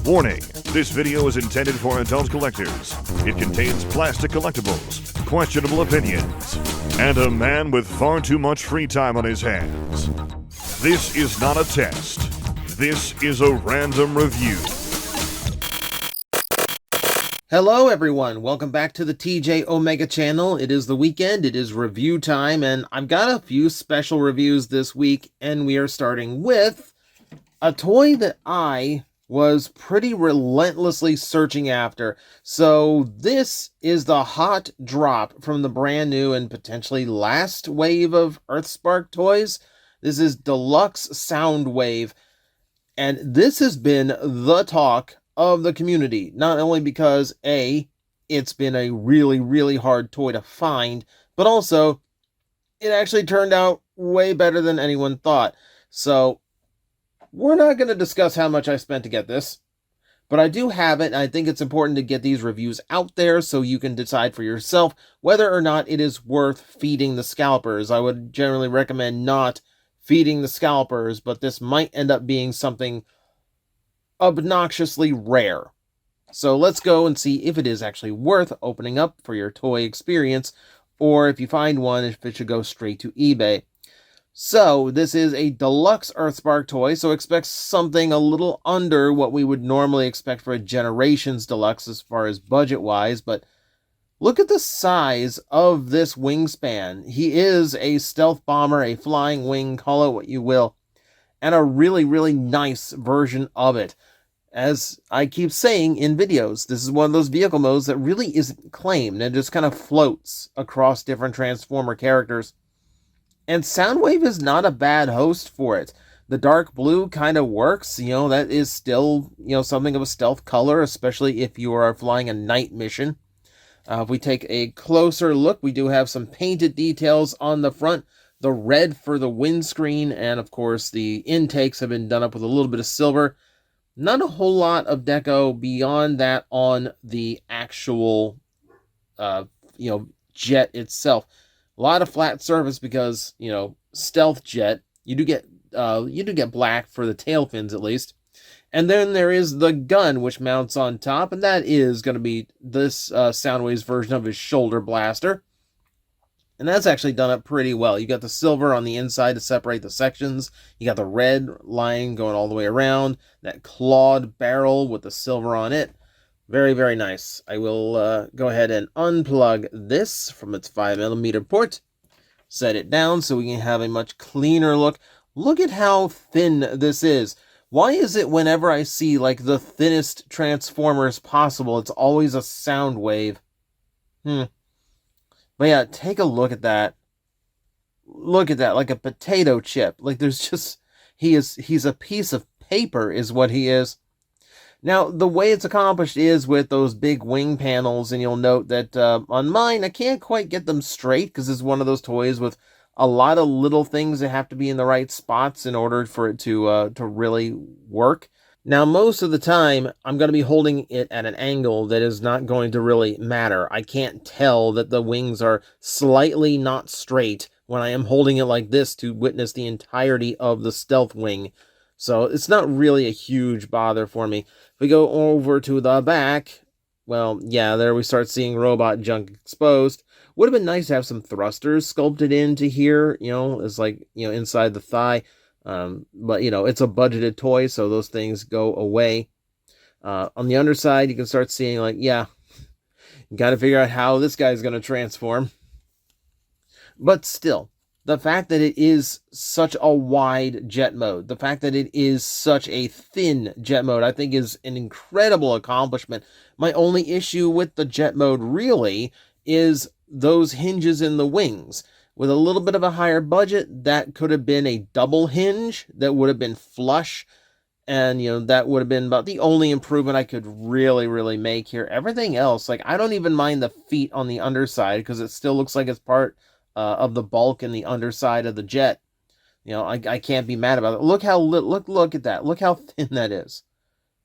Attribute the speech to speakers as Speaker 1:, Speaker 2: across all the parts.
Speaker 1: Warning, this video is intended for adult collectors. It contains plastic collectibles, questionable opinions, and a man with far too much free time on his hands. This is not a test. This is a random review.
Speaker 2: Hello everyone, welcome back to the TJOmega channel. It is the weekend, it is review time, and I've got a few special reviews this week, and we are starting with a toy that I was pretty relentlessly searching after. So this is the hot drop from the brand new and potentially last wave of Earthspark toys. This is Deluxe Soundwave, and this has been the talk of the community, not only because it's been a really hard toy to find, but also it actually turned out way better than anyone thought. So we're not going to discuss how much I spent to get this, but I do have it, and I think it's important to get these reviews out there so you can decide for yourself whether or not it is worth feeding the scalpers. I would generally recommend not feeding the scalpers, but this might end up being something obnoxiously rare. So let's go and see if it is actually worth opening up for your toy experience, or if you find one, if it should go straight to eBay. So this is a Deluxe Earthspark toy, so expect something a little under what we would normally expect for a Generations Deluxe as far as budget-wise, but look at the size of this wingspan. He is a stealth bomber, a flying wing, call it what you will, and a really nice version of it. As I keep saying in videos, this is one of those vehicle modes that really isn't claimed and just kind of floats across different Transformer characters. And Soundwave is not a bad host for it. The dark blue kind of works, that is still, something of a stealth color, especially if you are flying a night mission. If we take a closer look, we do have some painted details on the front. The red for the windscreen, and of course the intakes have been done up with a little bit of silver. Not a whole lot of deco beyond that on the actual, jet itself. A lot of flat surface because, stealth jet. You do get black for the tail fins at least. And then there is the gun, which mounts on top, and that is going to be this Soundwave's version of his shoulder blaster. And that's actually done up pretty well. You got the silver on the inside to separate the sections. You got the red line going all the way around. That clawed barrel with the silver on it. Very nice. I will go ahead and unplug this from its 5mm port. Set it down so we can have a much cleaner look. Look at how thin this is. Why is it whenever I see like the thinnest Transformers possible, it's always a Soundwave? But yeah, take a look at that. Look at that, like a potato chip. Like there's just, he's a piece of paper is what he is. Now, the way it's accomplished is with those big wing panels, and you'll note that on mine, I can't quite get them straight because it's one of those toys with a lot of little things that have to be in the right spots in order for it to really work. Now, most of the time, I'm going to be holding it at an angle that is not going to really matter. I can't tell that the wings are slightly not straight when I am holding it like this to witness the entirety of the stealth wing. So it's not really a huge bother for me. If we go over to the back, well, yeah, there we start seeing robot junk exposed. Would have been nice to have some thrusters sculpted into here, as like, inside the thigh. But, it's a budgeted toy, so those things go away. On the underside, you can start seeing, like, you got to figure out how this guy's going to transform. But still, the fact that it is such a wide jet mode, the fact that it is such a thin jet mode, I think is an incredible accomplishment. My only issue with the jet mode, really, is those hinges in the wings. With a little bit of a higher budget, that could have been a double hinge that would have been flush. And, that would have been about the only improvement I could really make here. Everything else, like, I don't even mind the feet on the underside because it still looks like it's part of the bulk in the underside of the jet. I can't be mad about it. Look how, look at that. Look how thin that is.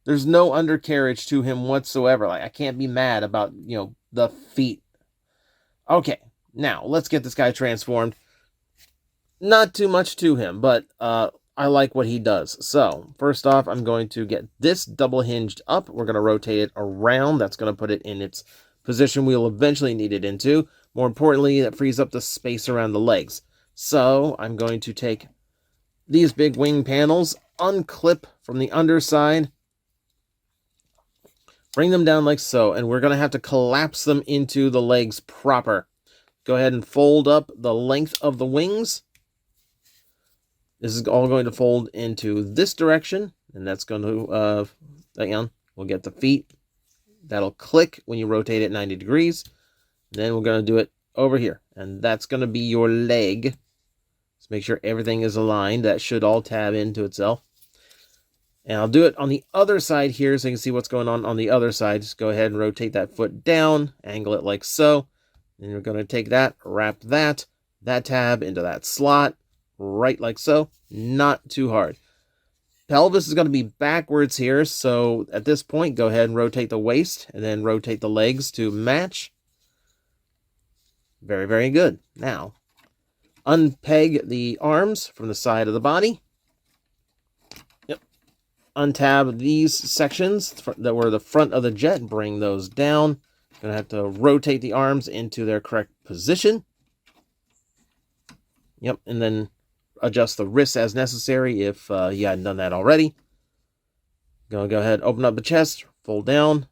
Speaker 2: There's no undercarriage to him whatsoever. Like, I can't be mad about, the feet. Okay. Now, let's get this guy transformed. Not too much to him, but I like what he does. So, first off, I'm going to get this double hinged up. We're going to rotate it around. That's going to put it in its position we'll eventually need it into. More importantly, that frees up the space around the legs. So, I'm going to take these big wing panels, unclip from the underside, bring them down like so, and we're going to have to collapse them into the legs proper. Go ahead and fold up the length of the wings. This is all going to fold into this direction, and that's going to, hang on, we'll get the feet. That'll click when you rotate it 90 degrees. Then we're going to do it over here, and that's going to be your leg. Let's make sure everything is aligned. That should all tab into itself. And I'll do it on the other side here so you can see what's going on the other side. Just go ahead and rotate that foot down, angle it like so. And we're going to take that, wrap that tab into that slot, right like so. Not too hard. Pelvis is going to be backwards here, so at this point, go ahead and rotate the waist, and then rotate the legs to match. Very, very good. Now, unpeg the arms from the side of the body. Yep. Untab these sections that were the front of the jet, bring those down. Gonna have to rotate the arms into their correct position. Yep, and then adjust the wrists as necessary if you hadn't done that already. Gonna go ahead, open up the chest, fold down,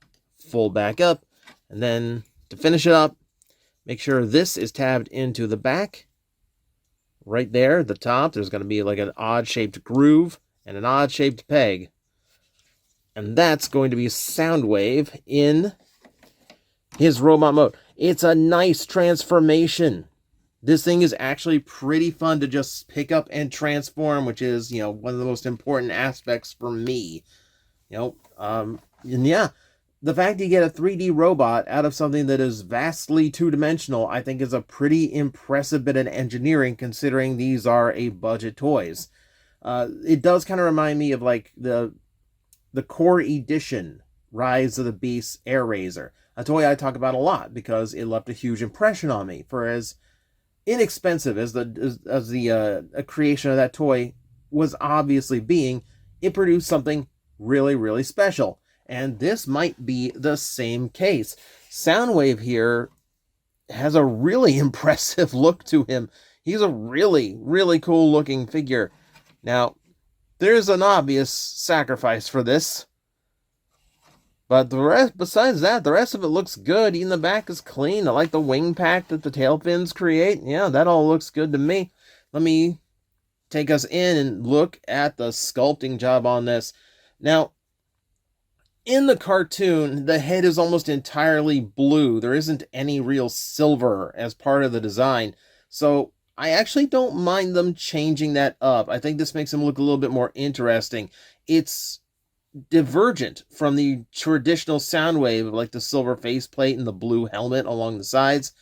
Speaker 2: fold back up, and then to finish it up, make sure this is tabbed into the back. Right there, the top, there's gonna be like an odd-shaped groove and an odd-shaped peg. And that's going to be Soundwave in his robot mode. It's a nice transformation. This thing is actually pretty fun to just pick up and transform, which is, one of the most important aspects for me. And yeah, the fact you get a 3D robot out of something that is vastly two-dimensional, I think is a pretty impressive bit of engineering, considering these are a budget toys. It does kind of remind me of like the Core Edition Rise of the Beasts Air Razor, a toy I talk about a lot because it left a huge impression on me. For as inexpensive as the creation of that toy was obviously being, it produced something really, really special. And this might be the same case. Soundwave here has a really impressive look to him. He's a really, really cool looking figure. Now, there's an obvious sacrifice for this. But besides that, the rest of it looks good. Even the back is clean. I like the wing pack that the tail fins create. Yeah, that all looks good to me. Let me take us in and look at the sculpting job on this. Now, in the cartoon, the head is almost entirely blue. There isn't any real silver as part of the design. So I actually don't mind them changing that up. I think this makes him look a little bit more interesting. It's divergent from the traditional Soundwave, like the silver faceplate and the blue helmet along the sides.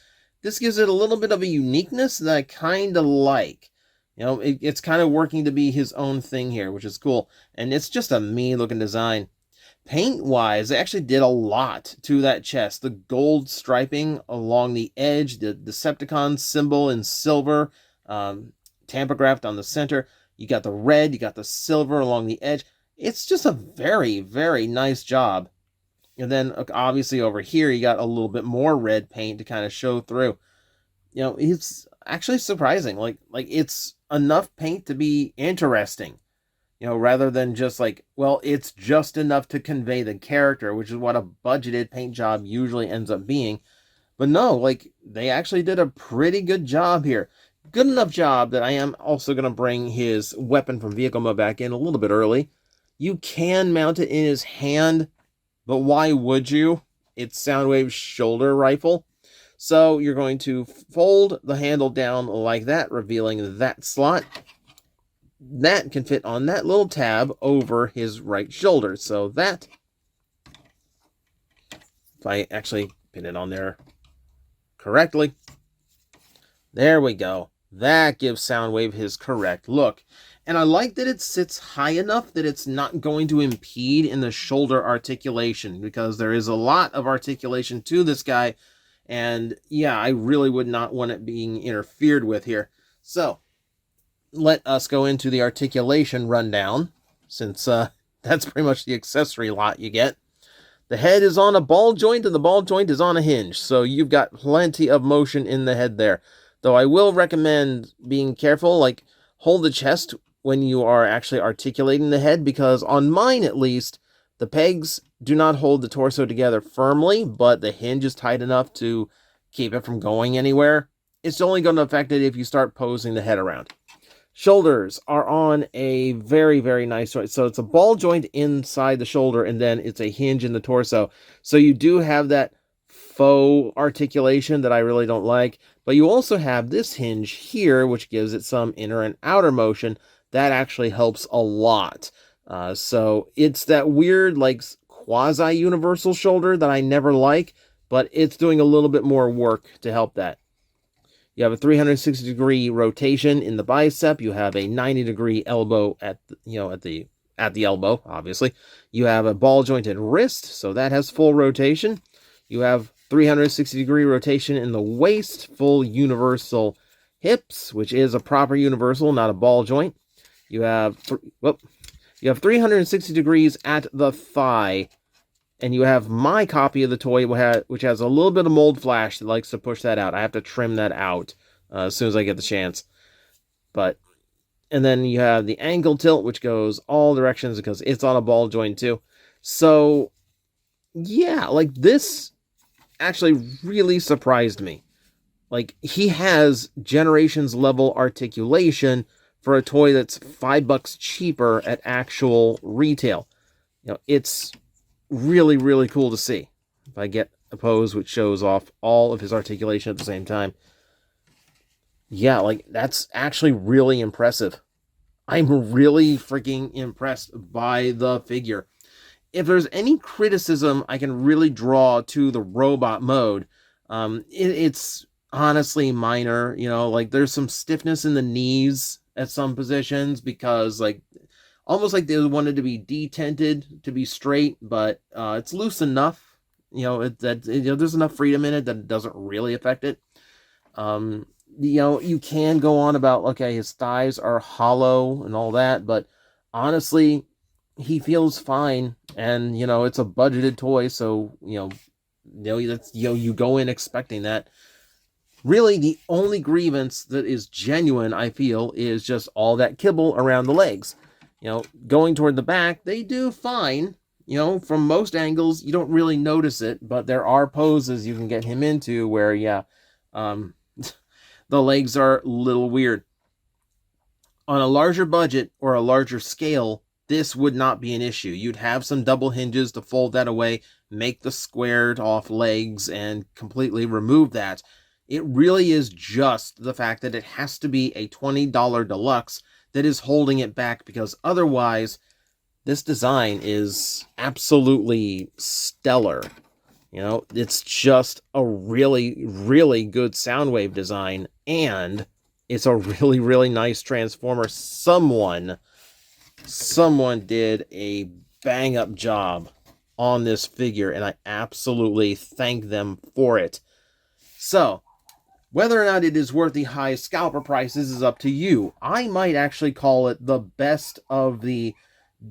Speaker 2: This gives it a little bit of a uniqueness that I kind of like. It's kind of working to be his own thing here, which is cool. And it's just a mean looking design. Paint-wise, they actually did a lot to that chest. The gold striping along the edge, the Decepticon symbol in silver, tampographed on the center. You got the red, you got the silver along the edge. It's just a very, very nice job. And then, obviously, over here, you got a little bit more red paint to kind of show through. It's actually surprising. Like it's enough paint to be interesting. Rather than just like, well, it's just enough to convey the character, which is what a budgeted paint job usually ends up being. But no, like, they actually did a pretty good job here. Good enough job that I am also going to bring his weapon from vehicle mode back in a little bit early. You can mount it in his hand, but why would you? It's Soundwave's shoulder rifle. So you're going to fold the handle down like that, revealing that slot. That can fit on that little tab over his right shoulder. So that, if I actually pin it on there correctly, there we go. That gives Soundwave his correct look. And I like that it sits high enough that it's not going to impede in the shoulder articulation, because there is a lot of articulation to this guy. And yeah, I really would not want it being interfered with here. So let us go into the articulation rundown, since that's pretty much the accessory lot you get. The head is on a ball joint, and the ball joint is on a hinge, so you've got plenty of motion in the head there. Though I will recommend being careful, like, hold the chest when you are actually articulating the head, because on mine at least, the pegs do not hold the torso together firmly, but the hinge is tight enough to keep it from going anywhere. It's only going to affect it if you start posing the head around. Shoulders are on a very, very nice joint. So it's a ball joint inside the shoulder, and then it's a hinge in the torso. So you do have that faux articulation that I really don't like. But you also have this hinge here, which gives it some inner and outer motion. That actually helps a lot. So it's that weird, like, quasi-universal shoulder that I never like, but it's doing a little bit more work to help that. You have a 360-degree rotation in the bicep. You have a 90-degree elbow at the elbow, obviously. You have a ball-jointed wrist, so that has full rotation. You have 360-degree rotation in the waist, full universal hips, which is a proper universal, not a ball joint. You have 360 degrees at the thigh. And you have my copy of the toy, which has a little bit of mold flash that likes to push that out. I have to trim that out as soon as I get the chance. And then you have the ankle tilt, which goes all directions because it's on a ball joint too. So, yeah, like, this actually really surprised me. Like, he has Generations level articulation for a toy that's $5 cheaper at actual retail. It's really, really cool to see. If I get a pose which shows off all of his articulation at the same time. Yeah, like, that's actually really impressive. I'm really freaking impressed by the figure. If there's any criticism I can really draw to the robot mode, it's honestly minor. Like, there's some stiffness in the knees at some positions because, like, almost like they wanted to be detented to be straight, but it's loose enough. There's enough freedom in it that it doesn't really affect it. You can go on about, okay, his thighs are hollow and all that, but honestly, he feels fine. And, it's a budgeted toy, so, you go in expecting that. Really, the only grievance that is genuine, I feel, is just all that kibble around the legs. Going toward the back, they do fine. From most angles, you don't really notice it, but there are poses you can get him into where, the legs are a little weird. On a larger budget or a larger scale, this would not be an issue. You'd have some double hinges to fold that away, make the squared off legs, and completely remove that. It really is just the fact that it has to be a $20 deluxe that is holding it back, because otherwise this design is absolutely stellar. It's just a really, really good Soundwave design, and it's a really, really nice Transformer. Someone did a bang-up job on this figure, and I absolutely thank them for it. So, whether or not it is worth the high scalper prices is up to you. I might actually call it the best of the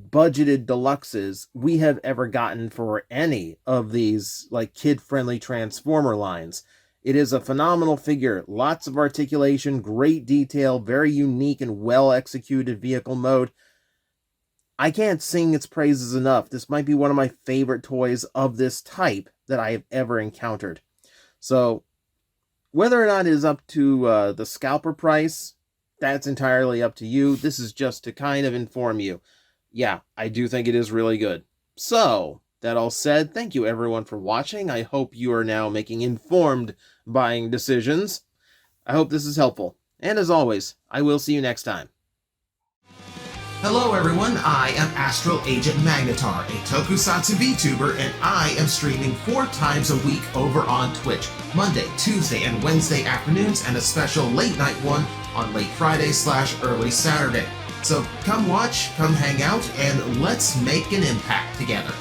Speaker 2: budgeted deluxes we have ever gotten for any of these, like, kid-friendly Transformer lines. It is a phenomenal figure. Lots of articulation, great detail, very unique and well-executed vehicle mode. I can't sing its praises enough. This might be one of my favorite toys of this type that I have ever encountered. So, whether or not it is up to the scalper price, that's entirely up to you. This is just to kind of inform you. Yeah, I do think it is really good. So, that all said, thank you everyone for watching. I hope you are now making informed buying decisions. I hope this is helpful. And as always, I will see you next time.
Speaker 3: Hello everyone, I am Astral Agent Magnetar, a Tokusatsu VTuber, and I am streaming 4 times a week over on Twitch, Monday, Tuesday, and Wednesday afternoons, and a special late night one on late Friday/early Saturday. So come watch, come hang out, and let's make an impact together.